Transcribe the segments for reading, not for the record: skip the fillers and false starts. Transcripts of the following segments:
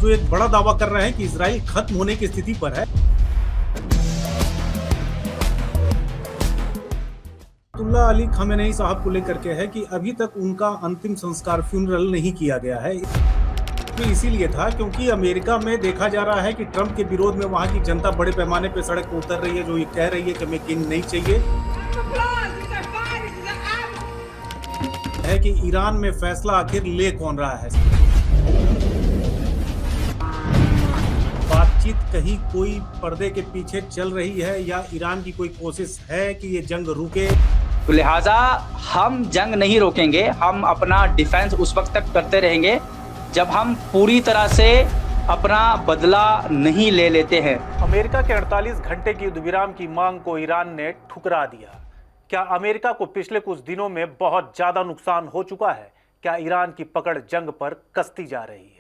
जो एक बड़ा दावा कर रहे हैं कि इजराइल खत्म होने की स्थिति पर है। अयतुल्ला अली खामेनेई साहब को लेकर के है कि अभी तक उनका अंतिम संस्कार फ्यूनरल नहीं किया गया है। तो इसीलिए था क्योंकि अमेरिका में देखा जा रहा है कि ट्रंप के विरोध में वहां की जनता बड़े पैमाने पर सड़क पर उतर रही है, जो ये कह रही है कि हमें किंग नहीं चाहिए, है कि ईरान में फैसला आखिर ले कौन रहा है। बातचीत कहीं कोई पर्दे के पीछे चल रही है या ईरान की कोई कोशिश है कि ये जंग रुके? तो लिहाजा हम जंग नहीं रोकेंगे, हम अपना डिफेंस उस वक्त तक करते रहेंगे जब हम पूरी तरह से अपना बदला नहीं ले लेते हैं। अमेरिका के 48 घंटे की युद्ध विराम की मांग को ईरान ने ठुकरा दिया। क्या अमेरिका को पिछले कुछ दिनों में बहुत ज्यादा नुकसान हो चुका है? क्या ईरान की पकड़ जंग पर कसती जा रही है?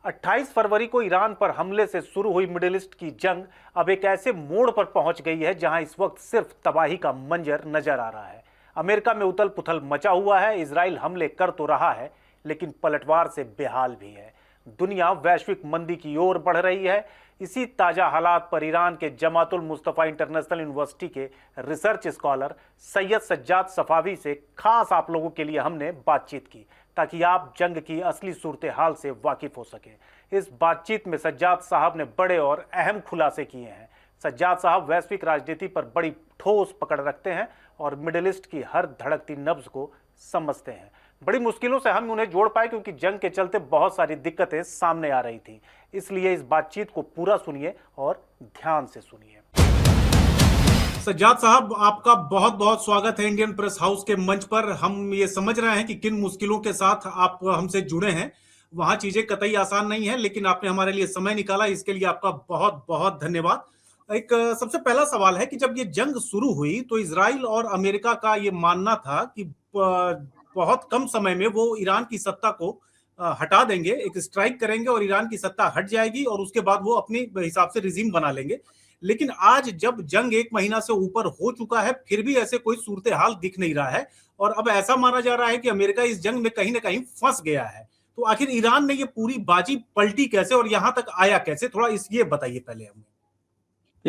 28 फरवरी को ईरान पर हमले से शुरू हुई मिडिल ईस्ट की जंग अब एक ऐसे मोड़ पर पहुंच गई है जहां इस वक्त सिर्फ तबाही का मंजर नजर आ रहा है। अमेरिका में उथल पुथल मचा हुआ है। इजराइल हमले कर तो रहा है लेकिन पलटवार से बेहाल भी है। दुनिया वैश्विक मंदी की ओर बढ़ रही है। इसी ताजा हालात पर ईरान के जमातुल मुस्तफा इंटरनेशनल यूनिवर्सिटी के रिसर्च स्कॉलर सैयद सज्जाद सफावी से खास आप लोगों के लिए हमने बातचीत की ताकि आप जंग की असली सूरत हाल से वाकिफ हो सकें। इस बातचीत में सज्जाद साहब ने बड़े और अहम खुलासे किए हैं। सज्जाद साहब वैश्विक राजनीति पर बड़ी ठोस पकड़ रखते हैं और मिडिल ईस्ट की हर धड़कती नब्ज को समझते हैं। बड़ी मुश्किलों से हम उन्हें जोड़ पाए क्योंकि जंग के चलते बहुत सारी दिक्कतें सामने आ रही थी। इसलिए इस बातचीत को पूरा सुनिए और ध्यान से सुनिए। सज्जाद साहब, आपका बहुत बहुत स्वागत है इंडियन प्रेस हाउस के मंच पर। हम ये समझ रहे हैं कि किन मुश्किलों के साथ आप हमसे जुड़े हैं। वहां चीजें कतई आसान नहीं है, लेकिन आपने हमारे लिए समय निकाला, इसके लिए आपका बहुत बहुत धन्यवाद। एक सबसे पहला सवाल है कि जब ये जंग शुरू हुई तो इजराइल और अमेरिका का ये मानना था कि बहुत कम समय में वो ईरान की सत्ता को हटा देंगे, एक स्ट्राइक करेंगे और ईरान की सत्ता हट जाएगी और उसके बाद वो अपने हिसाब से रिजीम बना लेंगे। लेकिन आज जब जंग एक महीना से ऊपर हो चुका है, फिर भी ऐसे कोई सूरत हाल दिख नहीं रहा है और अब ऐसा माना जा रहा है कि अमेरिका इस जंग में कहीं ना कहीं फंस गया है। तो आखिर ईरान ने ये पूरी बाजी पलटी कैसे और यहाँ तक आया कैसे? थोड़ा ये बताइए पहले हमें।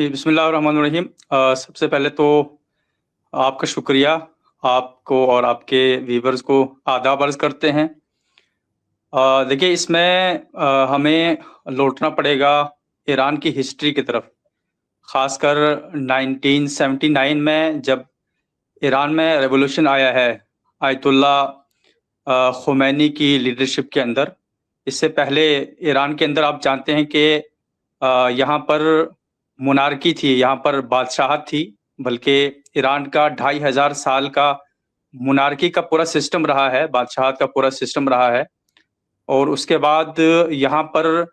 बिस्मिल्लाहिर्रहमानिर्रहीम। सबसे पहले तो आपका शुक्रिया, आपको और आपके व्यूवर्स को आदाब अर्ज करते हैं। देखिए, इसमें हमें लौटना पड़ेगा ईरान की हिस्ट्री की तरफ, ख़ासकर 1979 में जब ईरान में रेवोल्यूशन आया है आयतुल्ला खुमैनी की लीडरशिप के अंदर। इससे पहले ईरान के अंदर आप जानते हैं कि यहाँ पर मोनार्की थी, यहाँ पर बादशाहत थी, बल्कि ईरान का 2500 साल का मोनार्की का पूरा सिस्टम रहा है, बादशाहत का पूरा सिस्टम रहा है। और उसके बाद यहाँ पर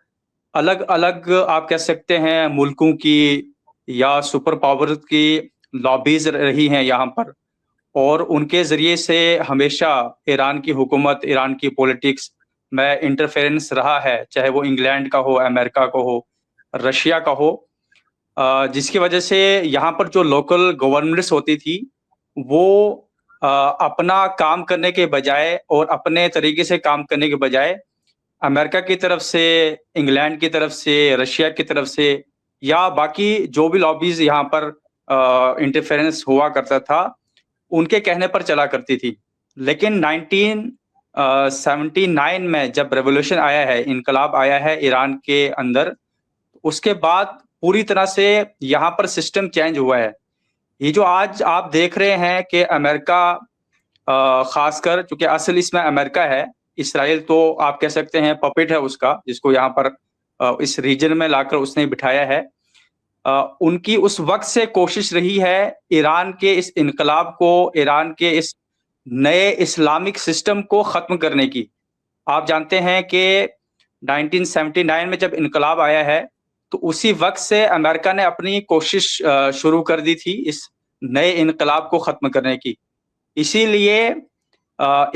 अलग अलग आप कह सकते हैं मुल्कों की या सुपर पावर की लॉबीज रही हैं यहाँ पर, और उनके ज़रिए से हमेशा ईरान की हुकूमत, ईरान की पॉलिटिक्स में इंटरफेरेंस रहा है, चाहे वो इंग्लैंड का हो, अमेरिका का हो, रशिया का हो, जिसकी वजह से यहाँ पर जो लोकल गवर्नमेंट्स होती थी वो अपना काम करने के बजाय और अपने तरीके से काम करने के बजाय अमेरिका की तरफ से, इंग्लैंड की तरफ से, रशिया की तरफ से या बाकी जो भी लॉबीज यहाँ पर इंटरफेरेंस हुआ करता था, उनके कहने पर चला करती थी। लेकिन 1979 में जब रेवोल्यूशन आया है, इनकलाब आया है ईरान के अंदर, उसके बाद पूरी तरह से यहाँ पर सिस्टम चेंज हुआ है। ये जो आज आप देख रहे हैं कि अमेरिका, खासकर चूंकि असल इसमें अमेरिका है, इसराइल तो आप कह सकते हैं पपेट है उसका, जिसको यहाँ पर इस रीजन में लाकर उसने बिठाया है। उनकी उस वक्त से कोशिश रही है ईरान के इस इनकलाब को, ईरान के इस नए इस्लामिक सिस्टम को ख़त्म करने की। आप जानते हैं कि 1979 में जब इनकलाब आया है तो उसी वक्त से अमेरिका ने अपनी कोशिश शुरू कर दी थी इस नए इनकलाब को ख़त्म करने की। इसीलिए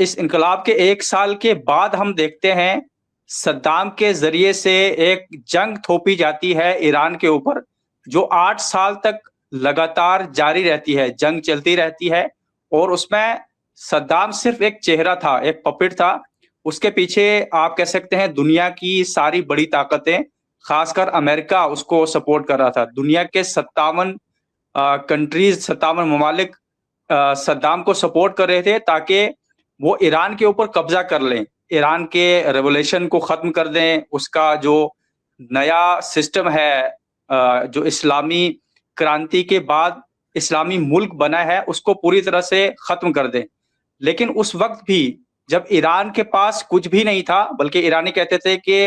इस इनकलाब के 1 साल के बाद हम देखते हैं सद्दाम के ज़रिए से एक जंग थोपी जाती है ईरान के ऊपर, जो 8 साल तक लगातार जारी रहती है, जंग चलती रहती है। और उसमें सद्दाम सिर्फ एक चेहरा था, एक पपेट था, उसके पीछे आप कह सकते हैं दुनिया की सारी बड़ी ताकतें, खासकर अमेरिका उसको सपोर्ट कर रहा था। दुनिया के 57 कंट्रीज, 57 ममालिक सद्दाम को सपोर्ट कर रहे थे ताकि वो ईरान के ऊपर कब्जा कर लें, ईरान के रेवोल्यूशन को खत्म कर दें, उसका जो नया सिस्टम है, जो इस्लामी क्रांति के बाद इस्लामी मुल्क बना है, उसको पूरी तरह से खत्म कर दें। लेकिन उस वक्त भी जब ईरान के पास कुछ भी नहीं था, बल्कि ईरानी कहते थे कि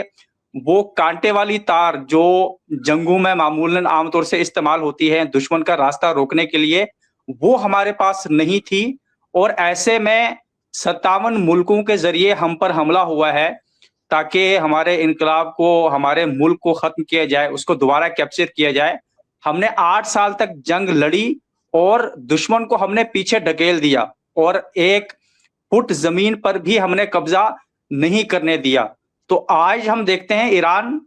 वो कांटे वाली तार जो जंगों में मामूलन आमतौर से इस्तेमाल होती है दुश्मन का रास्ता रोकने के लिए, वो हमारे पास नहीं थी। और ऐसे में 57 मुल्कों के जरिए हम पर हमला हुआ है ताकि हमारे इनकलाब को, हमारे मुल्क को खत्म किया जाए, उसको दोबारा कैप्चर किया जाए। हमने 8 साल तक जंग लड़ी और दुश्मन को हमने पीछे ढकेल दिया और एक फुट जमीन पर भी हमने कब्जा नहीं करने दिया। तो आज हम देखते हैं ईरान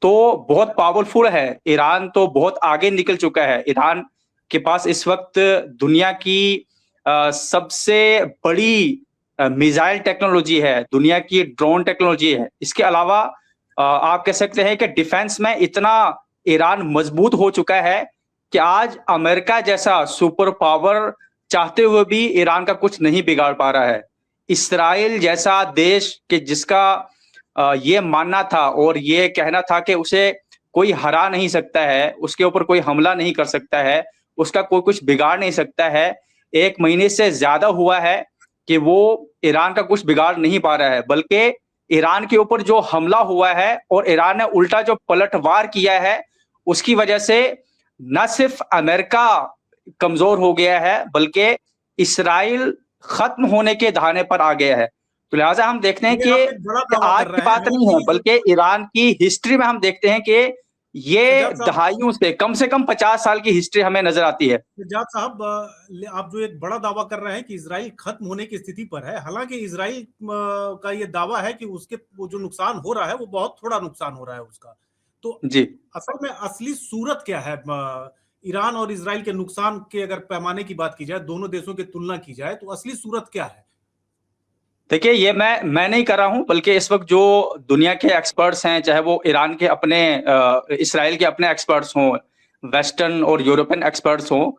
तो बहुत पावरफुल है, ईरान तो बहुत आगे निकल चुका है। ईरान के पास इस वक्त दुनिया की सबसे बड़ी मिसाइल टेक्नोलॉजी है, दुनिया की ड्रोन टेक्नोलॉजी है। इसके अलावा आप कह सकते हैं कि डिफेंस में इतना ईरान मजबूत हो चुका है कि आज अमेरिका जैसा सुपर पावर चाहते हुए भी ईरान का कुछ नहीं बिगाड़ पा रहा है। इस्राइल जैसा देश कि जिसका ये मानना था और ये कहना था कि उसे कोई हरा नहीं सकता है, उसके ऊपर कोई हमला नहीं कर सकता है, उसका कोई कुछ बिगाड़ नहीं सकता है। 1 महीने से ज्यादा हुआ है कि वो ईरान का कुछ बिगाड़ नहीं पा रहा है, बल्कि ईरान के ऊपर जो हमला हुआ है और ईरान ने उल्टा जो पलटवार किया है, उसकी वजह से न सिर्फ अमेरिका कमजोर हो गया है, बल्कि इस्राइल खत्म होने के दहाने पर आ गया है। तो लिहाजा हम देखते हैं ये आप एक कि बड़ा दावा आज कर की रहे बात हैं नहीं है, कि बल्कि ईरान की हिस्ट्री में हम देखते हैं कि ये सज्जाद साहब दहाइयों से कम 50 साल की हिस्ट्री हमें नजर आती है। सज्जाद साहब, आप जो एक बड़ा दावा कर रहे हैं कि इजराइल खत्म होने की स्थिति पर है, हालांकि इजराइल का ये दावा है कि उसके वो जो नुकसान हो रहा है वो बहुत थोड़ा नुकसान हो रहा है उसका। तो जी असल में असली सूरत क्या है? ईरान और इजराइल के नुकसान के अगर पैमाने की बात की जाए, दोनों देशों की तुलना की जाए, तो असली सूरत क्या है? देखिए, ये मैं नहीं कर रहा हूं, बल्कि इस वक्त जो दुनिया के एक्सपर्ट्स हैं, चाहे वो ईरान के अपने इसराइल के अपने एक्सपर्ट्स हों, वेस्टर्न और यूरोपियन एक्सपर्ट्स हों,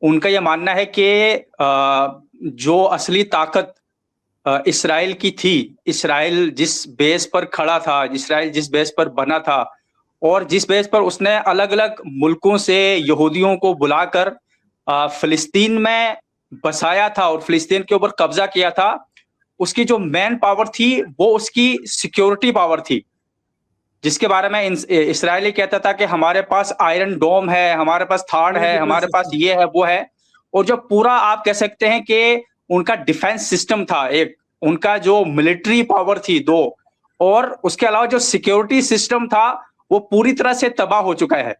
उनका ये मानना है कि जो असली ताकत इसराइल की थी, इसराइल जिस बेस पर खड़ा था, इसराइल जिस बेस पर बना था और जिस बेस पर उसने अलग अलग मुल्कों से यहूदियों को बुलाकर फिलिस्तीन में बसाया था और फिलिस्तीन के ऊपर कब्जा किया था, उसकी जो मेन पावर थी वो उसकी सिक्योरिटी पावर थी, जिसके बारे में इसराइली कहता था कि हमारे पास आयरन डोम है, हमारे पास थार्ड है, हमारे पास ये है वो है। और जो पूरा आप कह सकते हैं कि उनका डिफेंस सिस्टम था, एक उनका जो मिलिट्री पावर थी 2, और उसके अलावा जो सिक्योरिटी सिस्टम था वो पूरी तरह से तबाह हो चुका है।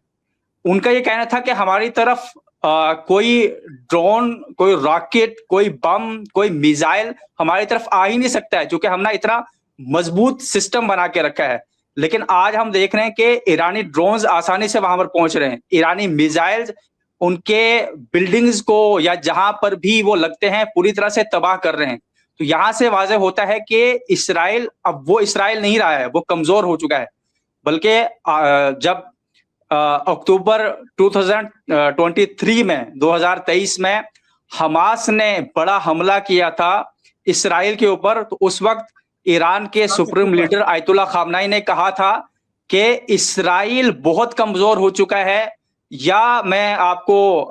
उनका ये कहना था कि हमारी तरफ कोई ड्रोन, कोई रॉकेट, कोई बम, कोई मिसाइल हमारी तरफ आ ही नहीं सकता है, क्योंकि हमने इतना मजबूत सिस्टम बना के रखा है। लेकिन आज हम देख रहे हैं कि ईरानी ड्रोन्स आसानी से वहां पर पहुंच रहे हैं, ईरानी मिसाइल्स उनके बिल्डिंग्स को या जहां पर भी वो लगते हैं पूरी तरह से तबाह कर रहे हैं। तो यहां से वाज़ेह होता है कि इसराइल अब वो इसराइल नहीं रहा है, वो कमजोर हो चुका है। बल्कि जब अक्टूबर 2023 में 2023 में हमास ने बड़ा हमला किया था इसराइल के ऊपर, तो उस वक्त ईरान के सुप्रीम लीडर आयतुल्ला खामनाई ने कहा था कि इसराइल बहुत कमजोर हो चुका है। या मैं आपको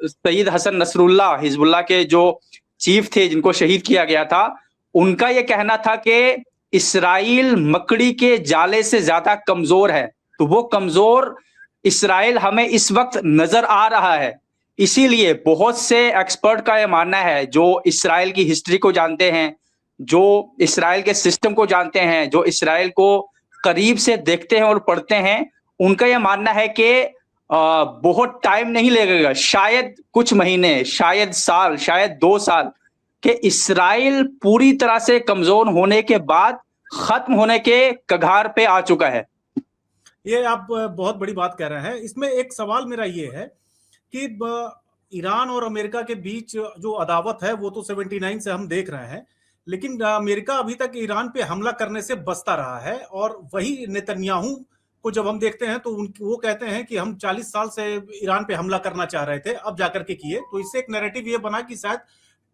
सईद हसन नसरुल्लाह, हिजबुल्लाह के जो चीफ थे जिनको शहीद किया गया था, उनका यह कहना था कि इसराइल मकड़ी के जाले से ज्यादा कमजोर है। तो वो कमजोर इसराइल हमें इस वक्त नजर आ रहा है। इसीलिए बहुत से एक्सपर्ट का यह मानना है, जो इसराइल की हिस्ट्री को जानते हैं, जो इसराइल के सिस्टम को जानते हैं, जो इसराइल को करीब से देखते हैं और पढ़ते हैं, उनका यह मानना है कि बहुत टाइम नहीं लगेगा, शायद कुछ महीने, शायद साल, शायद 2 साल, कि इसराइल पूरी तरह से कमजोर होने के बाद खत्म होने के कगार पे आ चुका है। ये आप बहुत बड़ी बात कह रहे हैं। इसमें एक सवाल मेरा ये है कि ईरान और अमेरिका के बीच जो अदावत है वो तो 79 से हम देख रहे हैं, लेकिन अमेरिका अभी तक ईरान पे हमला करने से बचता रहा है, और वही नेतन्याहू को जब हम देखते हैं तो वो कहते हैं कि हम 40 साल से ईरान पे हमला करना चाह रहे थे, अब जाकर के किए। तो इससे एक नैरेटिव ये बना कि शायद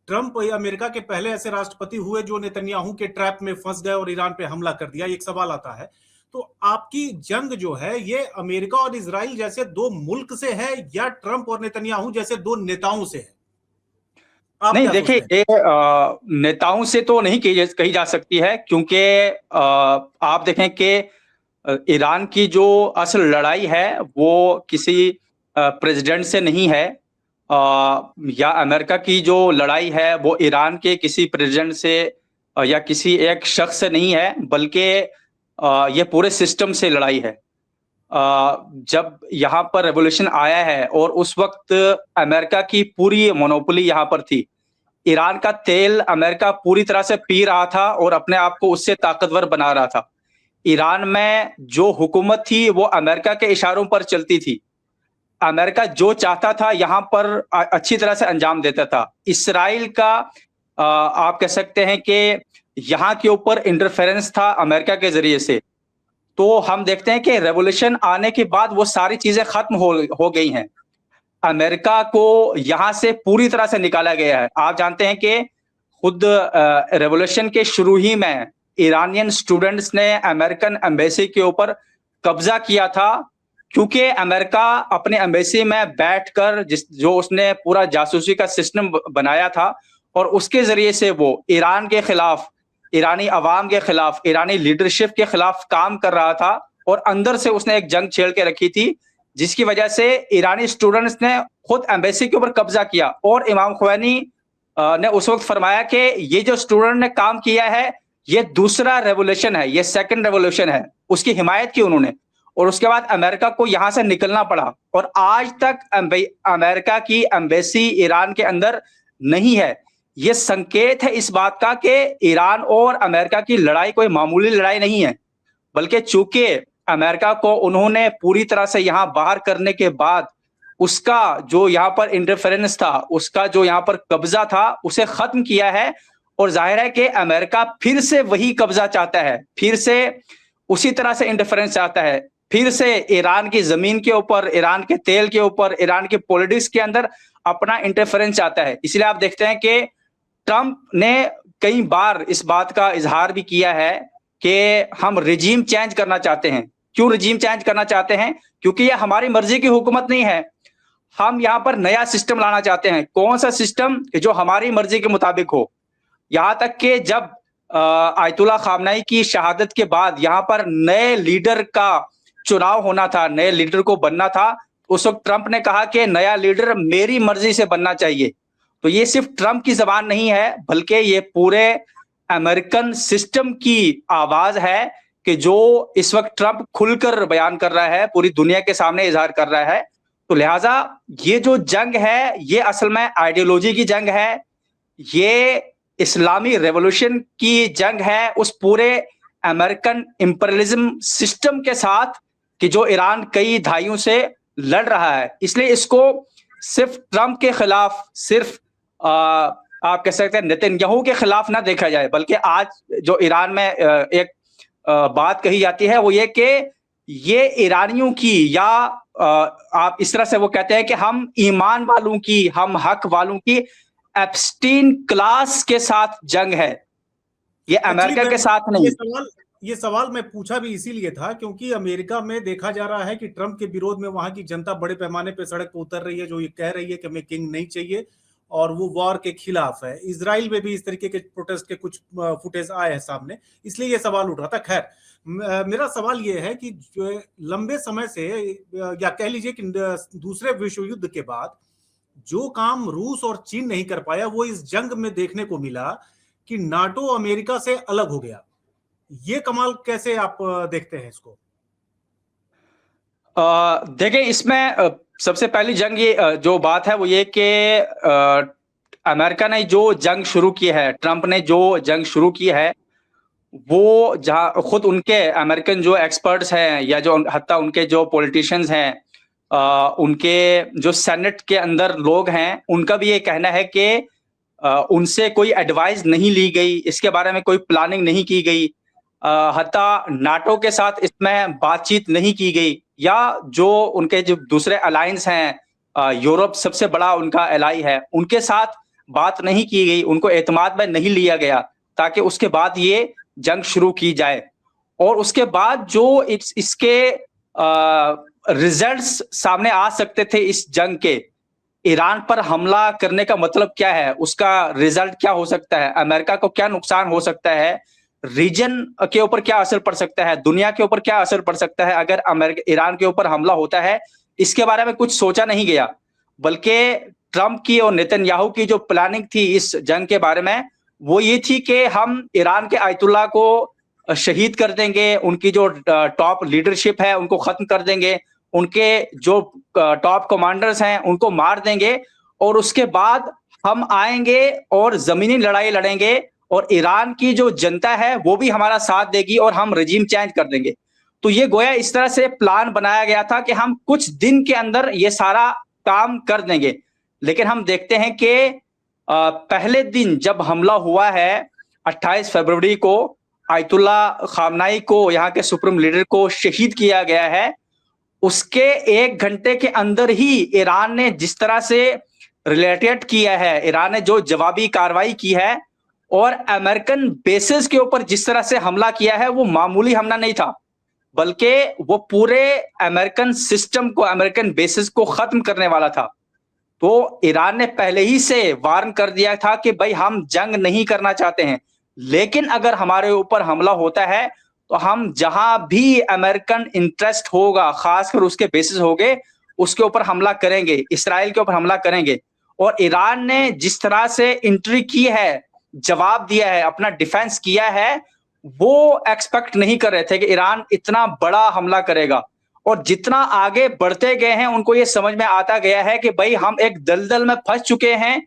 ट्रंप अमेरिका के पहले ऐसे राष्ट्रपति हुए जो नेतन्याहू के ट्रैप में फंस गए और ईरान पे हमला कर दिया। एक सवाल आता है, तो आपकी जंग जो है ये अमेरिका और इजराइल जैसे दो मुल्क से है या ट्रंप और नेतन्याहू जैसे दो नेताओं से है? आप नहीं, क्या देखिए, सोचते हैं? ये नेताओं से तो नहीं कही जा सकती है, क्योंकि आप देखें कि ईरान की जो असल लड़ाई है वो किसी प्रेसिडेंट से नहीं है, या अमेरिका की जो लड़ाई है वो ईरान के किसी प्रेसिडेंट से या किसी एक शख्स से नहीं है, बल्कि ये पूरे सिस्टम से लड़ाई है। जब यहाँ पर रेवोल्यूशन आया है और उस वक्त अमेरिका की पूरी मोनोपोली यहाँ पर थी, ईरान का तेल अमेरिका पूरी तरह से पी रहा था और अपने आप को उससे ताकतवर बना रहा था। ईरान में जो हुकूमत थी वो अमेरिका के इशारों पर चलती थी। अमेरिका जो चाहता था यहाँ पर अच्छी तरह से अंजाम देता था। इसराइल का आप कह सकते हैं कि यहाँ के ऊपर इंटरफेरेंस था अमेरिका के जरिए से। तो हम देखते हैं कि रेवोल्यूशन आने के बाद वो सारी चीजें खत्म हो गई हैं। अमेरिका को यहाँ से पूरी तरह से निकाला गया है। आप जानते हैं कि खुद रेवोल्यूशन के शुरू ही में ईरानियन स्टूडेंट्स ने अमेरिकन एम्बेसी के ऊपर कब्जा किया था, क्योंकि अमेरिका अपने एम्बेसी में बैठकर जो उसने पूरा जासूसी का सिस्टम बनाया था और उसके जरिए से वो ईरान के खिलाफ, ईरानी अवाम के खिलाफ, ईरानी लीडरशिप के खिलाफ काम कर रहा था और अंदर से उसने एक जंग छेड़ के रखी थी, जिसकी वजह से ईरानी स्टूडेंट्स ने खुद एम्बेसी के ऊपर कब्जा किया। और इमाम ख्वानी ने उस वक्त फरमाया कि ये जो स्टूडेंट ने काम किया है ये दूसरा रेवोल्यूशन है, ये सेकंड रेवोल्यूशन है। उसकी हिमायत की उन्होंने, और उसके बाद अमेरिका को यहां से निकलना पड़ा और आज तक अमेरिका की एम्बेसी ईरान के अंदर नहीं है। ये संकेत है इस बात का कि ईरान और अमेरिका की लड़ाई कोई मामूली लड़ाई नहीं है, बल्कि चूंकि अमेरिका को उन्होंने पूरी तरह से यहां बाहर करने के बाद उसका जो यहाँ पर इंटरफेरेंस था, उसका जो यहाँ पर कब्जा था, उसे खत्म किया है। और जाहिर है कि अमेरिका फिर से वही कब्जा चाहता है, फिर से उसी तरह से इंटरफेरेंस चाहता है, फिर से ईरान की जमीन के ऊपर, ईरान के तेल के ऊपर, ईरान के पॉलिटिक्स के अंदर अपना इंटरफेरेंस चाहता है। इसलिए आप देखते हैं कि ट्रंप ने कई बार इस बात का इजहार भी किया है कि हम रिजीम चेंज करना चाहते हैं। क्यों रिजीम चेंज करना चाहते हैं? क्योंकि ये हमारी मर्जी की हुकूमत नहीं है, हम यहाँ पर नया सिस्टम लाना चाहते हैं। कौन सा सिस्टम? जो हमारी मर्जी के मुताबिक हो। यहाँ तक कि जब आयतुल्लाह खामनेई की शहादत के बाद यहाँ पर नए लीडर का चुनाव होना था, नए लीडर को बनना था, उस वक्त ट्रंप ने कहा कि नया लीडर मेरी मर्जी से बनना चाहिए। तो ये सिर्फ ट्रंप की जबान नहीं है, बल्कि ये पूरे अमेरिकन सिस्टम की आवाज है कि जो इस वक्त ट्रंप खुलकर बयान कर रहा है, पूरी दुनिया के सामने इजहार कर रहा है। तो लिहाजा ये जो जंग है ये असल में आइडियोलॉजी की जंग है, ये इस्लामी रेवोल्यूशन की जंग है उस पूरे अमेरिकन इंपीरियलिज्म सिस्टम के साथ कि जो ईरान कई दहाइयों से लड़ रहा है। इसलिए इसको सिर्फ ट्रंप के खिलाफ, सिर्फ आप कह सकते हैं नेतन्याहू के खिलाफ ना देखा जाए, बल्कि आज जो ईरान में एक बात कही जाती है वो ये कि ये ईरानियों की, या आप इस तरह से वो कहते हैं कि हम ईमान वालों की, हम हक वालों की एप्स्टीन क्लास के साथ जंग है, ये अमेरिका के साथ नहीं। ये सवाल मैं पूछा भी इसीलिए था क्योंकि अमेरिका में देखा जा रहा है कि ट्रंप के विरोध में वहां की जनता बड़े पैमाने पे सड़क पर उतर रही है, जो ये कह रही है कि हमें किंग नहीं चाहिए और वो वॉर के खिलाफ है। इजराइल में भी इस तरीके के प्रोटेस्ट के कुछ फुटेज आए हैं सामने, इसलिए ये सवाल उठा था। खैर, मेरा सवाल ये है कि जो लंबे समय से, या कह लीजिए कि दूसरे विश्व युद्ध के बाद जो काम रूस और चीन नहीं कर पाया, वो इस जंग में देखने को मिला कि नाटो अमेरिका से अलग हो गया। ये कमाल कैसे आप देखते हैं इसको? देखें, इसमें सबसे पहली जंग ये जो बात है वो ये कि अमेरिका ने जो जंग शुरू की है, ट्रंप ने जो जंग शुरू की है, वो जहां खुद उनके अमेरिकन जो एक्सपर्ट्स हैं या जो हत्ता उनके जो पॉलिटिशियंस हैं, उनके जो सेनेट के अंदर लोग हैं, उनका भी ये कहना है कि उनसे कोई एडवाइस नहीं ली गई, इसके बारे में कोई प्लानिंग नहीं की गई, हत्ता नाटो के साथ इसमें बातचीत नहीं की गई, या जो उनके जो दूसरे अलायंस हैं, यूरोप सबसे बड़ा उनका एलाई है, उनके साथ बात नहीं की गई, उनको एतमाद में नहीं लिया गया, ताकि उसके बाद ये जंग शुरू की जाए। और उसके बाद जो इसके रिजल्ट्स सामने आ सकते थे इस जंग के, ईरान पर हमला करने का मतलब क्या है, उसका रिजल्ट क्या हो सकता है, अमेरिका को क्या नुकसान हो सकता है, रीजन के ऊपर क्या असर पड़ सकता है, दुनिया के ऊपर क्या असर पड़ सकता है अगर अमेरिका ईरान के ऊपर हमला होता है, इसके बारे में कुछ सोचा नहीं गया। बल्कि ट्रंप की और नेतन्याहू की जो प्लानिंग थी इस जंग के बारे में, वो ये थी कि हम ईरान के आयतुल्लाह को शहीद कर देंगे, उनकी जो टॉप लीडरशिप है उनको खत्म कर देंगे, उनके जो टॉप कमांडर्स हैं उनको मार देंगे, और उसके बाद हम आएंगे और जमीनी लड़ाई लड़ेंगे, और ईरान की जो जनता है वो भी हमारा साथ देगी, और हम रजीम चेंज कर देंगे। तो ये गोया इस तरह से प्लान बनाया गया था कि हम कुछ दिन के अंदर ये सारा काम कर देंगे। लेकिन हम देखते हैं कि पहले दिन जब हमला हुआ है 28 फरवरी को, आयतुल्ला खामनाई को, यहाँ के सुप्रीम लीडर को शहीद किया गया है, उसके 1 घंटे के अंदर ही ईरान ने जिस तरह से रिलेटेड किया है, ईरान ने जो जवाबी कार्रवाई की है और अमेरिकन बेसेस के ऊपर जिस तरह से हमला किया है, वो मामूली हमला नहीं था, बल्कि वो पूरे अमेरिकन सिस्टम को, अमेरिकन बेसिस को खत्म करने वाला था। तो ईरान ने पहले ही से वार्न कर दिया था कि भाई हम जंग नहीं करना चाहते हैं, लेकिन अगर हमारे ऊपर हमला होता है तो हम जहां भी अमेरिकन इंटरेस्ट होगा, खासकर उसके बेसिस होंगे, उसके ऊपर हमला करेंगे, इसराइल के ऊपर हमला करेंगे। और ईरान ने जिस तरह से एंट्री की है, जवाब दिया है, अपना डिफेंस किया है, वो एक्सपेक्ट नहीं कर रहे थे कि ईरान इतना बड़ा हमला करेगा। और जितना आगे बढ़ते गए हैं, उनको ये समझ में आता गया है कि भाई हम एक दलदल में फंस चुके हैं,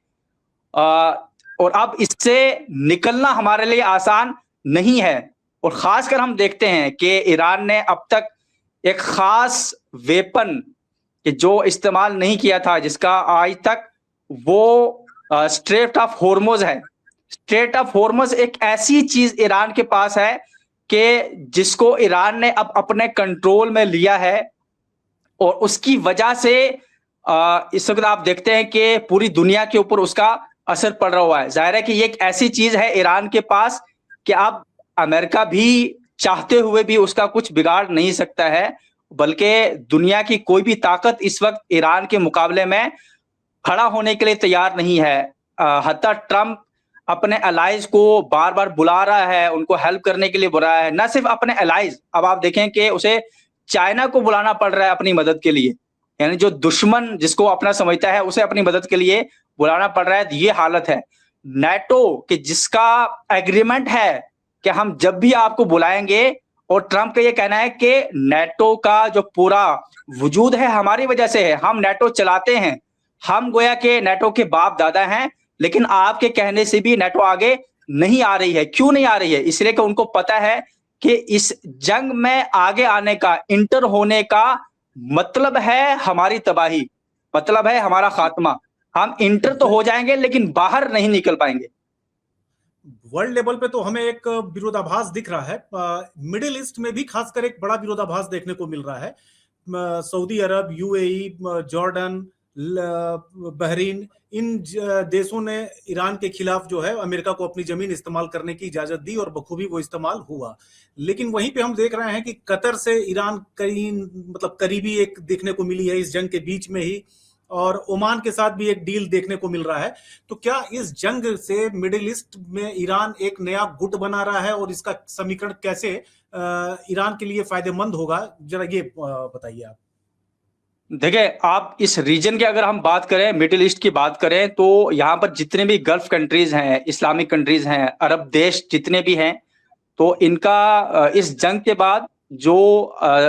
और अब इससे निकलना हमारे लिए आसान नहीं है। और खासकर हम देखते हैं कि ईरान ने अब तक एक खास वेपन कि जो इस्तेमाल नहीं किया था, जिसका आज तक, वो स्ट्रेट ऑफ होर्मुज है। स्ट्रेट ऑफ होर्मुज एक ऐसी चीज ईरान के पास है कि जिसको ईरान ने अब अपने कंट्रोल में लिया है, और उसकी वजह से इस वक्त आप देखते हैं कि पूरी दुनिया के ऊपर उसका असर पड़ रहा हुआ है। जाहिर है कि ये एक ऐसी चीज है ईरान के पास कि अब अमेरिका भी चाहते हुए भी उसका कुछ बिगाड़ नहीं सकता है, बल्कि दुनिया की कोई भी ताकत इस वक्त ईरान के मुकाबले में खड़ा होने के लिए तैयार नहीं है। हत्ता ट्रंप अपने अलाइज को बार बार बुला रहा है, उनको हेल्प करने के लिए बुला रहा है, न सिर्फ अपने अलाइज, अब आप देखें कि उसे चाइना को बुलाना पड़ रहा है अपनी मदद के लिए, यानी जो दुश्मन जिसको अपना समझता है उसे अपनी मदद के लिए बुलाना पड़ रहा है। ये हालत है। नाटो के जिसका एग्रीमेंट है कि हम जब भी आपको बुलाएंगे, और ट्रंप का ये कहना है कि नाटो का जो पूरा वजूद है हमारी वजह से है, हम नाटो चलाते हैं, हम गोया के नाटो के बाप दादा हैं, लेकिन आपके कहने से भी नाटो आगे नहीं आ रही है। क्यों नहीं आ रही है? इसलिए कि उनको पता है कि इस जंग में आगे आने का, इंटर होने का मतलब है हमारी तबाही, मतलब है हमारा खात्मा। हम इंटर तो हो जाएंगे लेकिन बाहर नहीं निकल पाएंगे। वर्ल्ड लेवल पे तो हमें एक विरोधाभास दिख रहा है। मिडिल ईस्ट में भी खासकर एक बड़ा विरोधाभास देखने को मिल रहा है। सऊदी अरब, यूएई, जॉर्डन, बहरीन, इन देशों ने ईरान के खिलाफ जो है अमेरिका को अपनी जमीन इस्तेमाल करने की इजाजत दी, और बखूबी वो इस्तेमाल हुआ। लेकिन वहीं पे हम देख रहे हैं कि कतर से ईरान कई मतलब करीबी एक देखने को मिली है इस जंग के बीच में ही, और ओमान के साथ भी एक डील देखने को मिल रहा है। तो क्या इस जंग से मिडिल ईस्ट में ईरान एक नया गुट बना रहा है, और इसका समीकरण कैसे ईरान के लिए फायदेमंद होगा, जरा ये बताइए आप। देखिए, आप इस रीजन की अगर हम बात करें, मिडिल ईस्ट की बात करें, तो यहाँ पर जितने भी गल्फ कंट्रीज हैं, इस्लामिक कंट्रीज हैं, अरब देश जितने भी हैं, तो इनका इस जंग के बाद जो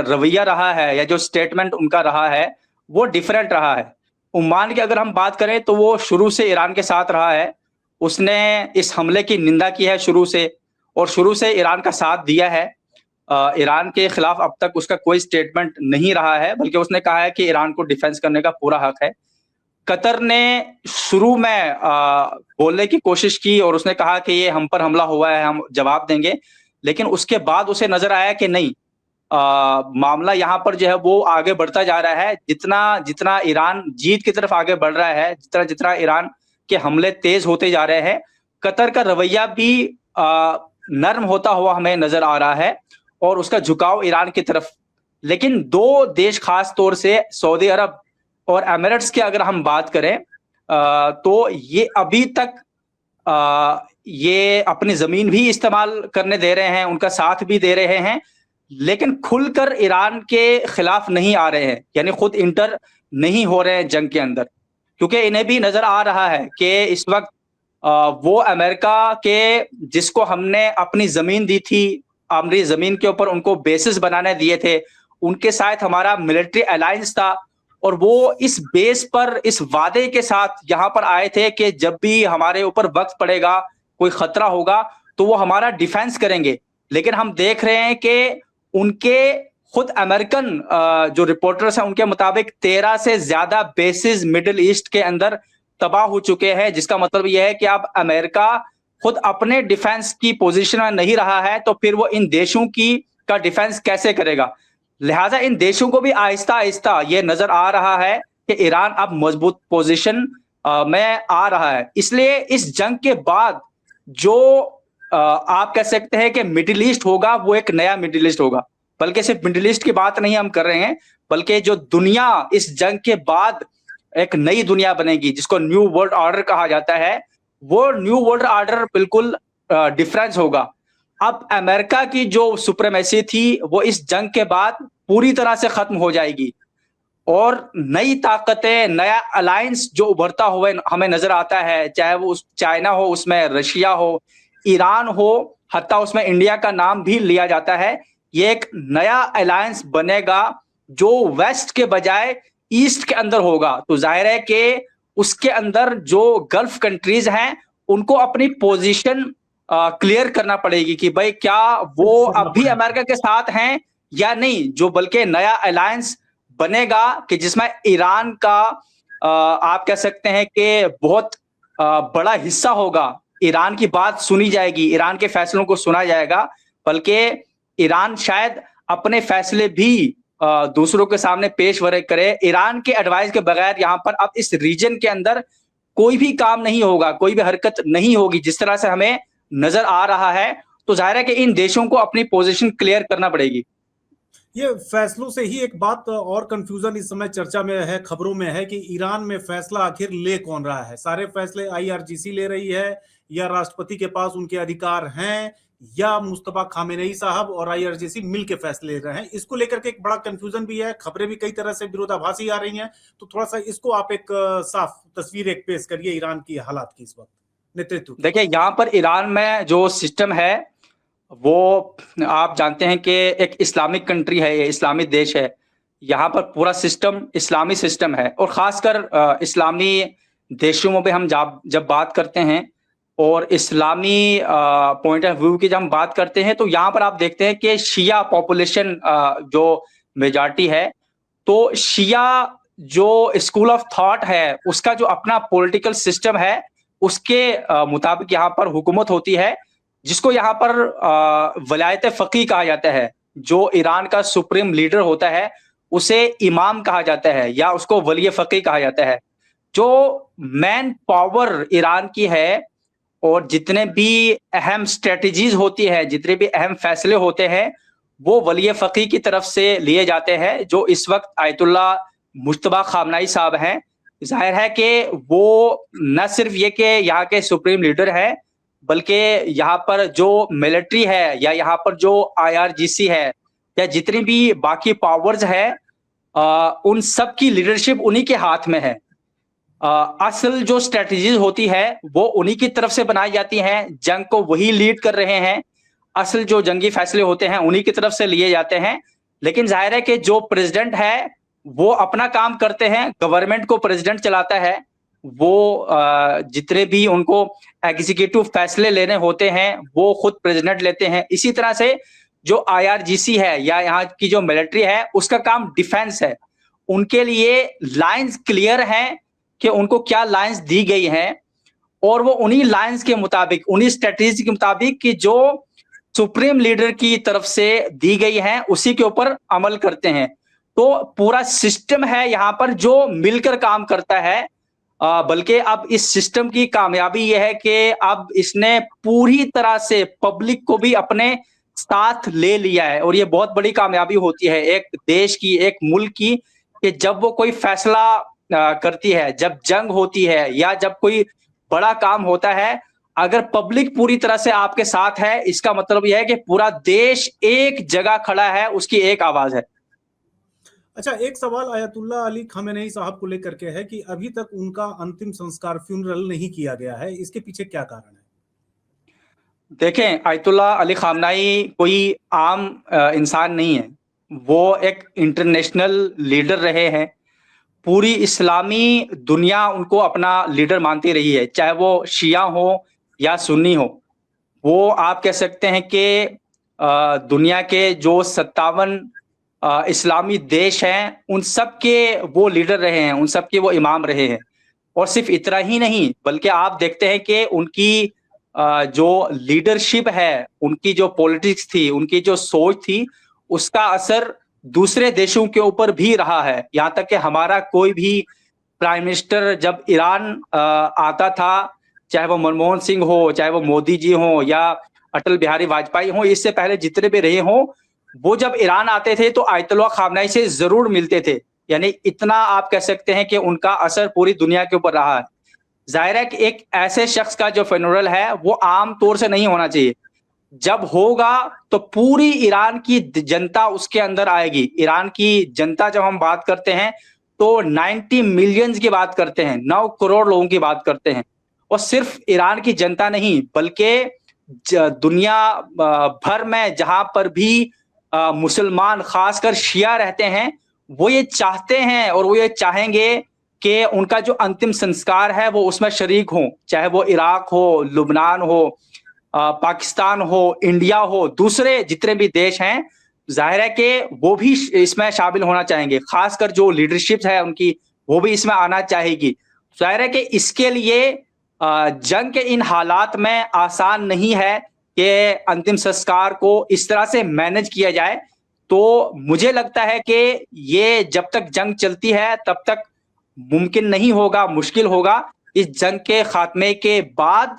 रवैया रहा है या जो स्टेटमेंट उनका रहा है वो डिफरेंट रहा है। ओमान की अगर हम बात करें तो वो शुरू से ईरान के साथ रहा है, उसने इस हमले की निंदा की है शुरू से, और शुरू से ईरान का साथ दिया है। ईरान के खिलाफ अब तक उसका कोई स्टेटमेंट नहीं रहा है, बल्कि उसने कहा है कि ईरान को डिफेंस करने का पूरा हक है। कतर ने शुरू में बोलने की कोशिश की और उसने कहा कि ये हम पर हमला हुआ है, हम जवाब देंगे, लेकिन उसके बाद उसे नजर आया कि नहीं, मामला यहाँ पर जो है वो आगे बढ़ता जा रहा है। जितना जितना ईरान जीत की तरफ आगे बढ़ रहा है, जितना जितना ईरान के हमले तेज होते जा रहे हैं, कतर का रवैया भी नर्म होता हुआ हमें नजर आ रहा है और उसका झुकाव ईरान की तरफ। लेकिन दो देश खास तौर से सऊदी अरब और एमिरेट्स की अगर हम बात करें तो ये अभी तक ये अपनी जमीन भी इस्तेमाल करने दे रहे हैं, उनका साथ भी दे रहे हैं, लेकिन खुलकर ईरान के खिलाफ नहीं आ रहे हैं, यानी खुद इंटर नहीं हो रहे हैं जंग के अंदर, क्योंकि इन्हें भी नजर आ रहा है कि इस वक्त वो अमेरिका के जिसको हमने अपनी जमीन दी थी, हमारी जमीन के ऊपर उनको बेसिस बनाने दिए थे, उनके साथ हमारा मिलिट्री अलायंस था और वो इस बेस पर इस वादे के साथ यहाँ पर आए थे कि जब भी हमारे ऊपर वक्त पड़ेगा, कोई खतरा होगा तो वो हमारा डिफेंस करेंगे। लेकिन हम देख रहे हैं कि उनके खुद अमेरिकन जो रिपोर्टर्स हैं उनके मुताबिक 13 से ज्यादा बेसिस मिडिल ईस्ट के अंदर तबाह हो चुके हैं, जिसका मतलब यह है कि अब अमेरिका खुद अपने डिफेंस की पोजीशन में नहीं रहा है तो फिर वो इन देशों की का डिफेंस कैसे करेगा। लिहाजा इन देशों को भी आहिस्ता आहिस्ता ये नजर आ रहा है कि ईरान अब मजबूत पोजीशन में आ रहा है। इसलिए इस जंग के बाद जो आप कह सकते हैं कि मिडिल ईस्ट होगा वो एक नया मिडिल ईस्ट होगा, बल्कि सिर्फ मिडिल ईस्ट की बात नहीं हम कर रहे हैं, बल्कि जो दुनिया इस जंग के बाद एक नई दुनिया बनेगी जिसको न्यू वर्ल्ड ऑर्डर कहा जाता है, वो न्यू वर्ल्ड ऑर्डर बिल्कुल डिफरेंस होगा। अब अमेरिका की जो सुप्रीमेसी थी वो इस जंग के बाद पूरी तरह से खत्म हो जाएगी और नई ताकतें, नया अलायंस जो उभरता हुआ हमें नजर आता है, चाहे वो चाइना हो, उसमें रशिया हो, ईरान हो, हत्ता उसमें इंडिया का नाम भी लिया जाता है। ये एक नया अलायंस बनेगा जो वेस्ट के बजाय ईस्ट के अंदर होगा। तो जाहिर है कि उसके अंदर जो गल्फ कंट्रीज हैं उनको अपनी पोजीशन क्लियर करना पड़ेगी कि भाई क्या वो अब भी अमेरिका के साथ हैं या नहीं, जो बल्कि नया अलायंस बनेगा कि जिसमें ईरान का आप कह सकते हैं कि बहुत बड़ा हिस्सा होगा। ईरान की बात सुनी जाएगी, ईरान के फैसलों को सुना जाएगा, बल्कि ईरान शायद अपने फैसले भी दूसरों के सामने पेश करे। ईरान के एडवाइस के बगैर यहाँ पर अब इस रीजन के अंदर कोई भी काम नहीं होगा, कोई भी हरकत नहीं होगी जिस तरह से हमें नजर आ रहा है। तो जाहिर है कि इन देशों को अपनी पोजीशन क्लियर करना पड़ेगी। ये फैसलों से ही एक बात और कंफ्यूजन इस समय चर्चा में है, खबरों में है कि ईरान में फैसला आखिर ले कौन रहा है। सारे फैसले आईआरजीसी ले रही है या राष्ट्रपति के पास उनके अधिकार हैं या मुस्तफा खामेनेई साहब और आईआरजीसी मिलकर फैसले ले रहे हैं। इसको लेकर के एक बड़ा कंफ्यूजन भी है, खबरें भी कई तरह से विरोधाभासी आ रही हैं। तो थोड़ा सा इसको आप एक साफ तस्वीर एक पेश करिए ईरान की हालात की इस वक्त नेतृत्व। देखिए, यहाँ पर ईरान में जो सिस्टम है वो आप जानते हैं कि एक इस्लामिक कंट्री है, ये इस्लामी देश है। यहाँ पर पूरा सिस्टम इस्लामी सिस्टम है और खासकर इस्लामी देशों में भी हम जब बात करते हैं और इस्लामी पॉइंट ऑफ व्यू की जब हम बात करते हैं तो यहाँ पर आप देखते हैं कि शिया पॉपुलेशन जो मेजॉरिटी है, तो शिया जो स्कूल ऑफ थॉट है उसका जो अपना पॉलिटिकल सिस्टम है उसके मुताबिक यहाँ पर हुकूमत होती है, जिसको यहाँ पर वलायत फ़क़ीह कहा जाता है। जो ईरान का सुप्रीम लीडर होता है उसे इमाम कहा जाता है या उसको वली फ़क़ीह कहा जाता है। जो मैन पावर ईरान की है और जितने भी अहम स्ट्रेटजीज होती है, जितने भी अहम फैसले होते हैं, वो वली फ़क़ीह की तरफ से लिए जाते हैं, जो इस वक्त आयतुल्ला मुज्तबा खामनाई साहब हैं। जाहिर है कि वो न सिर्फ ये कि यहाँ के सुप्रीम लीडर हैं, बल्कि यहाँ पर जो मिलिट्री है या यहाँ पर जो आईआरजीसी है या जितनी भी बाकी पावर्स है, उन सब की लीडरशिप उन्हीं के हाथ में है। असल जो स्ट्रेटजीज होती है वो उन्हीं की तरफ से बनाई जाती हैं, जंग को वही लीड कर रहे हैं, असल जो जंगी फैसले होते हैं उन्हीं की तरफ से लिए जाते हैं। लेकिन जाहिर है कि जो प्रेसिडेंट है वो अपना काम करते हैं, गवर्नमेंट को प्रेसिडेंट चलाता है, वो जितने भी उनको एग्जीक्यूटिव फैसले लेने होते हैं वो खुद प्रेसिडेंट लेते हैं। इसी तरह से जो आईआरजीसी है या यहाँ की जो मिलिट्री है उसका काम डिफेंस है। उनके लिए लाइंस क्लियर हैं कि उनको क्या लाइंस दी गई हैं और वो उन्हीं लाइंस के मुताबिक, उन्हीं स्ट्रेटेजी के मुताबिक कि जो सुप्रीम लीडर की तरफ से दी गई हैं उसी के ऊपर अमल करते हैं। तो पूरा सिस्टम है यहाँ पर जो मिलकर काम करता है। बल्कि अब इस सिस्टम की कामयाबी यह है कि अब इसने पूरी तरह से पब्लिक को भी अपने साथ ले लिया है और ये बहुत बड़ी कामयाबी होती है एक देश की, एक मुल्क की, कि जब वो कोई फैसला करती है, जब जंग होती है या जब कोई बड़ा काम होता है, अगर पब्लिक पूरी तरह से आपके साथ है, इसका मतलब यह है कि पूरा देश एक जगह खड़ा है, उसकी एक आवाज है। अच्छा, एक सवाल आयतुल्ला अली खामेनेई साहब को लेकर के है कि अभी तक उनका अंतिम संस्कार फ्यूनरल नहीं किया गया है, इसके पीछे क्या कारण है? देखें, आयतुल्ला अली खामनाई कोई आम इंसान नहीं है। वो एक इंटरनेशनल लीडर रहे हैं। पूरी इस्लामी दुनिया उनको अपना लीडर मानती रही है, चाहे वो शिया हो या सुन्नी हो। वो आप कह सकते हैं कि दुनिया के जो 57 इस्लामी देश हैं, उन सब के वो लीडर रहे हैं, उन सब के वो इमाम रहे हैं। और सिर्फ इतना ही नहीं, बल्कि आप देखते हैं कि उनकी जो लीडरशिप है, उनकी जो पॉलिटिक्स थी, उनकी जो सोच थी, उसका असर दूसरे देशों के ऊपर भी रहा है। यहाँ तक कि हमारा कोई भी प्राइम मिनिस्टर जब ईरान आता था, चाहे वो मनमोहन सिंह हो, चाहे वो मोदी जी हो या अटल बिहारी वाजपेयी हो, इससे पहले जितने भी रहे हों, वो जब ईरान आते थे तो आयतुल्ला खामनाई से जरूर मिलते थे। यानी इतना आप कह सकते हैं कि उनका असर पूरी दुनिया के ऊपर रहा है। जाहिर है कि एक ऐसे शख्स का जो फ्यूनरल है वो आम तौर से नहीं होना चाहिए। जब होगा तो पूरी ईरान की जनता उसके अंदर आएगी। ईरान की जनता जब हम बात करते हैं तो 90 मिलियंस की बात करते हैं, 9 करोड़ लोगों की बात करते हैं। और सिर्फ ईरान की जनता नहीं, बल्कि दुनिया भर में जहां पर भी मुसलमान खासकर शिया रहते हैं, वो ये चाहते हैं और वो ये चाहेंगे कि उनका जो अंतिम संस्कार है वो उसमें शरीक हो, चाहे वो इराक हो, लुबनान हो, पाकिस्तान हो, इंडिया हो, दूसरे जितने भी देश हैं, जाहिर है कि वो भी इसमें शामिल होना चाहेंगे। खासकर जो लीडरशिप है उनकी, वो भी इसमें आना चाहेगी। जाहिर है कि इसके लिए जंग के इन हालात में आसान नहीं है कि अंतिम संस्कार को इस तरह से मैनेज किया जाए। तो मुझे लगता है कि ये जब तक जंग चलती है तब तक मुमकिन नहीं होगा, मुश्किल होगा। इस जंग के खात्मे के बाद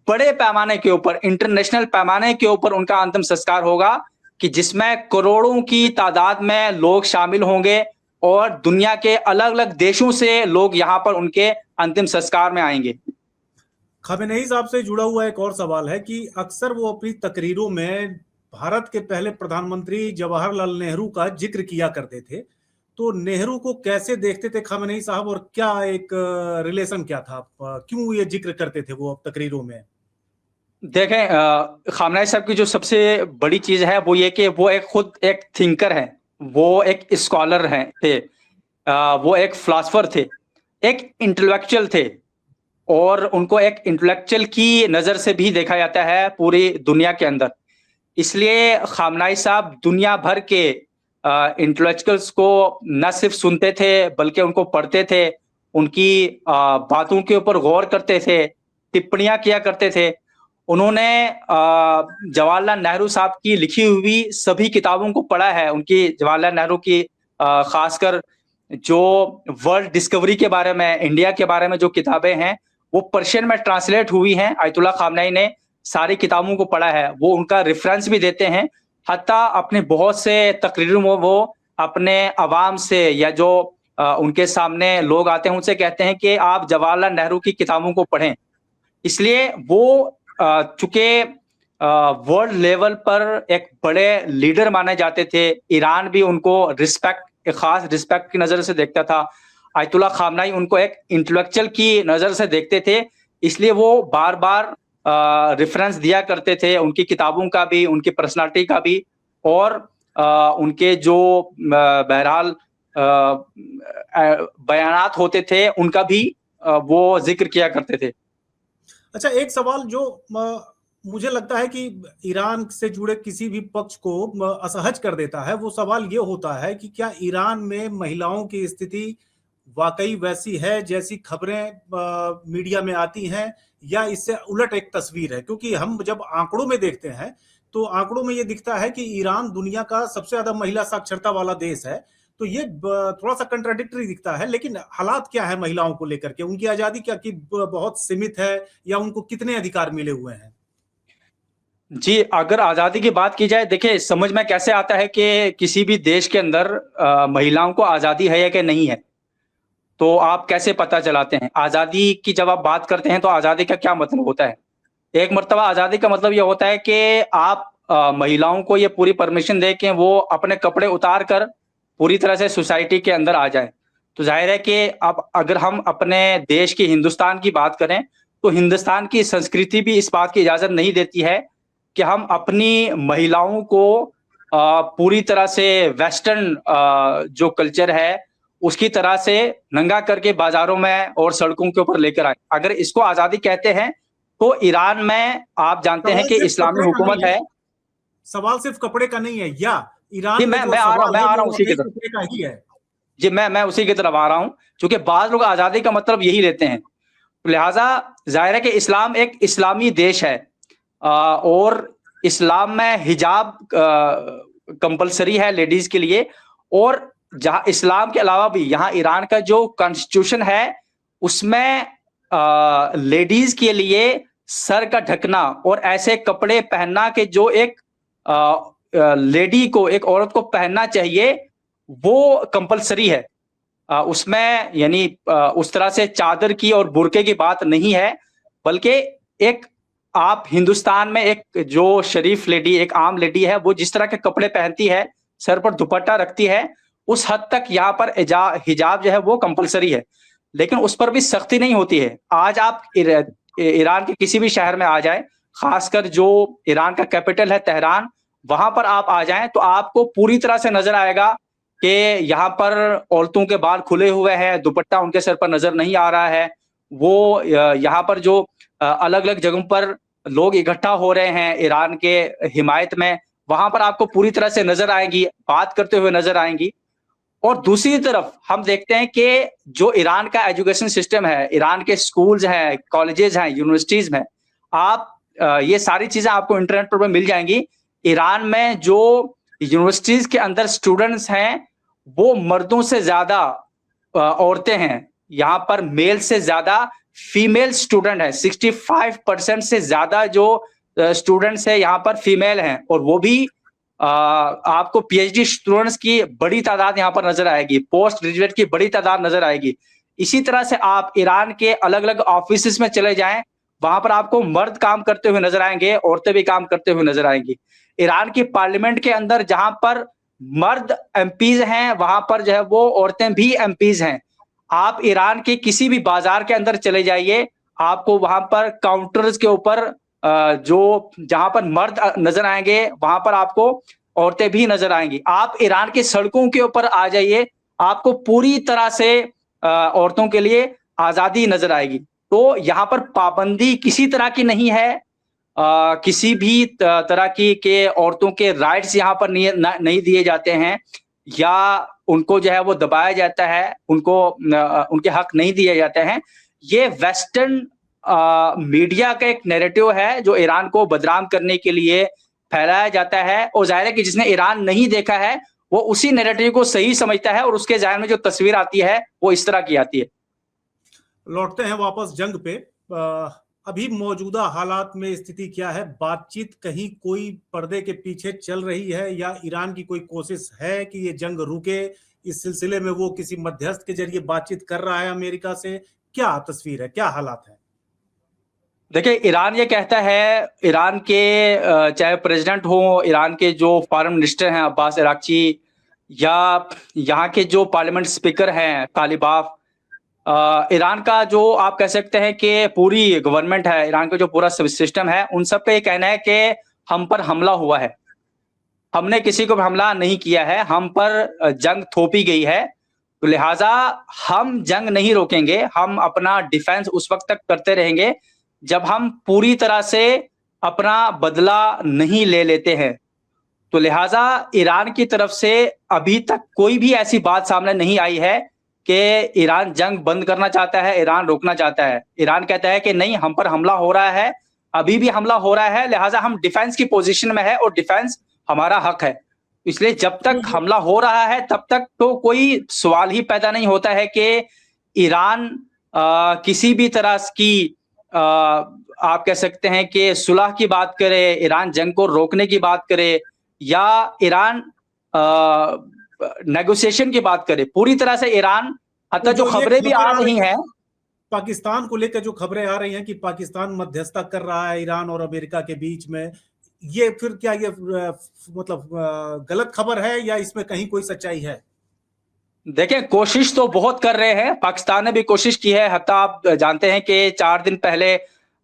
बड़े पैमाने के ऊपर, इंटरनेशनल पैमाने के ऊपर उनका अंतिम संस्कार होगा कि जिसमें करोड़ों की तादाद में लोग शामिल होंगे और दुनिया के अलग अलग देशों से लोग यहाँ पर उनके अंतिम संस्कार में आएंगे। खामेनेई साहब से जुड़ा हुआ एक और सवाल है कि अक्सर वो अपनी तकरीरों में भारत के पहले प्रधानमंत्री जवाहरलाल नेहरू का जिक्र किया करते थे। तो नेहरू को कैसे देखते थे खामेनेई साहब और क्या एक रिलेशन क्या था, क्यों ये जिक्र करते थे वो तकरीरों में? देखें, खामनेई साहब की जो सबसे बड़ी चीज है वो ये कि वो खुद एक थिंकर है, वो एक स्कॉलर हैं थे, वो एक फिलोसोफर थे, एक इंटेलेक्चुअल थे और उनको एक इंटेलेक्चुअल की नजर से भी देखा जाता है पूरी दुनिया के अंदर। इसलिए खामनेई साहब दुनिया भर के इंटेलेक्चुअल्स को न सिर्फ सुनते थे बल्कि उनको पढ़ते थे, उनकी बातों के ऊपर गौर करते थे, टिप्पणियां किया करते थे। उन्होंने जवाहरलाल नेहरू साहब की लिखी हुई सभी किताबों को पढ़ा है। उनकी जवाहरलाल नेहरू की खासकर जो वर्ल्ड डिस्कवरी के बारे में, इंडिया के बारे में जो किताबें हैं वो पर्शियन में ट्रांसलेट हुई हैं। आयतुल्ला खामनेई ने सारी किताबों को पढ़ा है, वो उनका रेफरेंस भी देते हैं। हत्ता अपने बहुत से तकरीरों में वो अपने अवाम से या जो उनके सामने लोग आते हैं उनसे कहते हैं कि आप जवाहरलाल नेहरू की किताबों को पढ़ें। इसलिए वो चूंकि वर्ल्ड लेवल पर एक बड़े लीडर माने जाते थे, ईरान भी उनको एक खास रिस्पेक्ट की नजर से देखता था। आयतुल्ला खामनेई उनको एक इंटेलेक्चुअल की नजर से देखते थे, इसलिए वो बार बार रेफरेंस दिया करते थे उनकी किताबों का भी, उनकी पर्सनालिटी का भी और उनके जो बहरहाल बयानात होते थे उनका भी वो जिक्र किया करते थे। अच्छा, एक सवाल जो मुझे लगता है कि ईरान से जुड़े किसी भी पक्ष को असहज कर देता है, वो सवाल ये होता है कि क्या ईरान में महिलाओं की स्थिति वाकई वैसी है जैसी खबरें मीडिया में आती हैं, या इससे उलट एक तस्वीर है? क्योंकि हम जब आंकड़ों में देखते हैं तो आंकड़ों में ये दिखता है कि ईरान दुनिया का सबसे ज्यादा महिला साक्षरता वाला देश है, तो ये थोड़ा सा कंट्राडिक्टरी दिखता है। लेकिन हालात क्या है महिलाओं को लेकर के? उनकी आजादी क्या की बहुत सीमित है, या उनको कितने अधिकार मिले हुए हैं? जी, अगर आजादी की बात की जाए, देखिए समझ में कैसे आता है कि किसी भी देश के अंदर महिलाओं को आजादी है या कि नहीं है। तो आप कैसे पता चलाते हैं आजादी की? जब आप बात करते हैं तो आजादी का क्या मतलब होता है? एक मर्तबा आजादी का मतलब ये होता है कि आप महिलाओं को ये पूरी परमिशन दे कि वो अपने कपड़े उतार कर पूरी तरह से सोसाइटी के अंदर आ जाए। तो जाहिर है कि अब अगर हम अपने देश की, हिंदुस्तान की बात करें, तो हिंदुस्तान की संस्कृति भी इस बात की इजाजत नहीं देती है कि हम अपनी महिलाओं को पूरी तरह से वेस्टर्न जो कल्चर है उसकी तरह से नंगा करके बाजारों में और सड़कों के ऊपर लेकर आए। अगर इसको आजादी कहते हैं तो ईरान में आप जानते हैं कि इस्लामी हुकूमत है। सवाल सिर्फ कपड़े का नहीं है, या जी, ईरान में जो मैं आ सवाल है रहा वो हूँ उसी की वाकई तरफ। कपड़े का ही है? जी, मैं उसी की तरफ आ रहा हूँ, क्योंकि बाद लोग आजादी का मतलब यही लेते हैं। तो लिहाजा जाहिर है कि इस्लाम एक इस्लामी देश है, और इस्लाम में हिजाब कंपलसरी है लेडीज के लिए। और जहां इस्लाम के अलावा भी यहाँ ईरान का जो कॉन्स्टिट्यूशन है उसमें लेडीज के लिए सर का ढकना और ऐसे कपड़े पहनना कि जो एक लेडी को, एक औरत को पहनना चाहिए, वो कंपलसरी है। उसमें यानी उस तरह से चादर की और बुर्के की बात नहीं है, बल्कि एक आप हिंदुस्तान में एक जो शरीफ लेडी, एक आम लेडी है, वो जिस तरह के कपड़े पहनती है, सर पर दुपट्टा रखती है, उस हद तक यहाँ पर हिजाब जो है वो कंपलसरी है। लेकिन उस पर भी सख्ती नहीं होती है। आज आप ईरान के किसी भी शहर में आ जाएं, खासकर जो ईरान का कैपिटल है तेहरान, वहां पर आप आ जाएं तो आपको पूरी तरह से नजर आएगा कि यहाँ पर औरतों के बाल खुले हुए हैं, दुपट्टा उनके सर पर नजर नहीं आ रहा है। वो यहाँ पर जो अलग अलग जगहों पर लोग इकट्ठा हो रहे हैं ईरान के हिमायत में, वहां पर आपको पूरी तरह से नजर आएंगी, बात करते हुए नजर आएंगी। और दूसरी तरफ हम देखते हैं कि जो ईरान का एजुकेशन सिस्टम है, ईरान के स्कूल्स हैं, कॉलेजेस हैं, यूनिवर्सिटीज में, आप ये सारी चीजें आपको इंटरनेट पर मिल जाएंगी। ईरान में जो यूनिवर्सिटीज के अंदर स्टूडेंट्स हैं वो मर्दों से ज्यादा औरतें हैं। यहाँ पर मेल से ज्यादा फीमेल स्टूडेंट है। 65% से ज्यादा जो स्टूडेंट्स है यहाँ पर फीमेल हैं, और वो भी आपको पीएचडी स्टूडेंट्स की बड़ी तादाद यहाँ पर नजर आएगी, पोस्ट ग्रेजुएट की बड़ी तादाद नजर आएगी। इसी तरह से आप ईरान के अलग अलग ऑफिस में चले जाएं, वहां पर आपको मर्द काम करते हुए नजर आएंगे, औरतें भी काम करते हुए नजर आएंगी। ईरान की पार्लियामेंट के अंदर जहां पर मर्द एमपीज हैं, वहां पर जो है वो औरतें भी एमपीज हैं। आप ईरान के किसी भी बाजार के अंदर चले जाइए, आपको वहां पर काउंटर्स के ऊपर जो जहां पर मर्द नजर आएंगे वहां पर आपको औरतें भी नजर आएंगी। आप ईरान की सड़कों के ऊपर आ जाइए, आपको पूरी तरह से औरतों के लिए आजादी नजर आएगी। तो यहाँ पर पाबंदी किसी तरह की नहीं है, किसी भी तरह की के औरतों के राइट्स यहाँ पर नहीं दिए जाते हैं, या उनको जो है वो दबाया जाता है, उनको उनके हक नहीं दिए जाते हैं। ये वेस्टर्न मीडिया का एक नैरेटिव है जो ईरान को बदनाम करने के लिए फैलाया जाता है, और जाहिर है कि जिसने ईरान नहीं देखा है वो उसी नैरेटिव को सही समझता है, और उसके ज़हन में जो तस्वीर आती है वो इस तरह की आती है। लौटते हैं वापस जंग पे। अभी मौजूदा हालात में स्थिति क्या है? बातचीत कहीं कोई पर्दे के पीछे चल रही है, या ईरान की कोई कोशिश है कि ये जंग रुके? इस सिलसिले में वो किसी मध्यस्थ के जरिए बातचीत कर रहा है अमेरिका से? क्या तस्वीर है, क्या हालात है? देखिए, ईरान ये कहता है, ईरान के चाहे प्रेसिडेंट हो, ईरान के जो फॉरेन मिनिस्टर हैं अब्बास अराक्ची, या यहाँ के जो पार्लियामेंट स्पीकर हैं तालिबाफ, ईरान का जो आप कह सकते हैं कि पूरी गवर्नमेंट है, ईरान का जो पूरा सिस्टम है, उन सब का ये कहना है कि हम पर हमला हुआ है, हमने किसी को भी हमला नहीं किया है, हम पर जंग थोपी गई है। तो लिहाजा हम जंग नहीं रोकेंगे, हम अपना डिफेंस उस वक्त तक करते रहेंगे जब हम पूरी तरह से अपना बदला नहीं ले लेते हैं। तो लिहाजा ईरान की तरफ से अभी तक कोई भी ऐसी बात सामने नहीं आई है कि ईरान जंग बंद करना चाहता है, ईरान रोकना चाहता है। ईरान कहता है कि नहीं, हम पर हमला हो रहा है, अभी भी हमला हो रहा है, लिहाजा हम डिफेंस की पोजीशन में है और डिफेंस हमारा हक है। इसलिए जब तक हमला हो रहा है तब तक तो कोई सवाल ही पैदा नहीं होता है कि ईरान किसी भी तरह की आप कह सकते हैं कि सुलह की बात करे, ईरान जंग को रोकने की बात करे, या ईरान नेगोशिएशन की बात करे। पूरी तरह से ईरान, हत्ता जो खबरें भी आ रही हैं पाकिस्तान को लेकर, जो खबरें आ रही हैं कि पाकिस्तान मध्यस्थता कर रहा है ईरान और अमेरिका के बीच में, ये फिर क्या ये मतलब गलत खबर है या इसमें कहीं कोई सच्चाई है? देखें, कोशिश तो बहुत कर रहे हैं, पाकिस्तान ने भी कोशिश की है। हत्ता आप जानते हैं कि 4 दिन पहले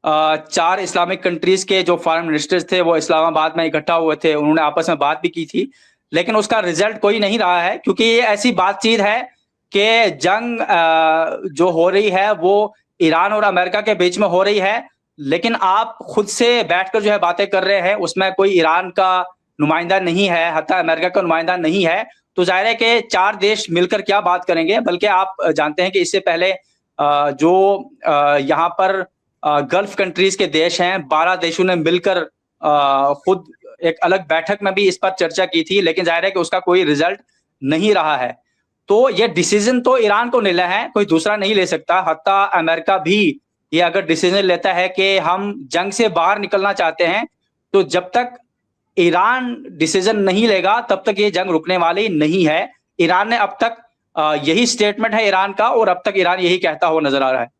4 इस्लामिक कंट्रीज के जो फॉरेन मिनिस्टर्स थे वो इस्लामाबाद में इकट्ठा हुए थे, उन्होंने आपस में बात भी की थी, लेकिन उसका रिजल्ट कोई नहीं रहा है, क्योंकि ये ऐसी बातचीत है कि जंग जो हो रही है वो ईरान और अमेरिका के बीच में हो रही है, लेकिन आप खुद से बैठकर जो है बातें कर रहे हैं, उसमें कोई ईरान का नुमाइंदा नहीं है, हत्ता अमेरिका का नुमाइंदा नहीं है, तो जाहिर है कि 4 देश मिलकर क्या बात करेंगे। बल्कि आप जानते हैं कि इससे पहले जो यहाँ पर गल्फ कंट्रीज के देश हैं, 12 देशों ने मिलकर खुद एक अलग बैठक में भी इस पर चर्चा की थी, लेकिन जाहिर है कि उसका कोई रिजल्ट नहीं रहा है। तो ये डिसीजन तो ईरान को लेना है, कोई दूसरा नहीं ले सकता। हत्ता अमेरिका भी ये अगर डिसीजन लेता है कि हम जंग से बाहर निकलना चाहते हैं, तो जब तक ईरान डिसीजन नहीं लेगा तब तक ये जंग रुकने वाली नहीं है। ईरान ने अब तक यही स्टेटमेंट है ईरान का, और अब तक ईरान यही कहता हुआ नजर आ रहा है।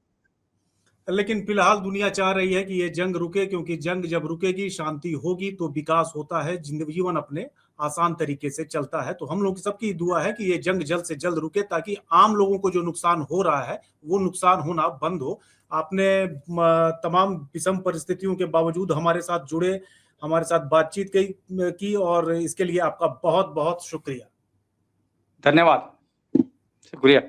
लेकिन फिलहाल दुनिया चाह रही है कि ये जंग रुके, क्योंकि जंग जब रुकेगी, शांति होगी, तो विकास होता है, जीवन अपने आसान तरीके से चलता है। तो हम लोग सबकी दुआ है कि ये जंग जल्द से जल्द रुके, ताकि आम लोगों को जो नुकसान हो रहा है वो नुकसान होना बंद हो। आपने तमाम विषम परिस्थितियों के बावजूद हमारे साथ जुड़े, हमारे साथ बातचीत की, और इसके लिए आपका बहुत बहुत शुक्रिया। धन्यवाद, शुक्रिया।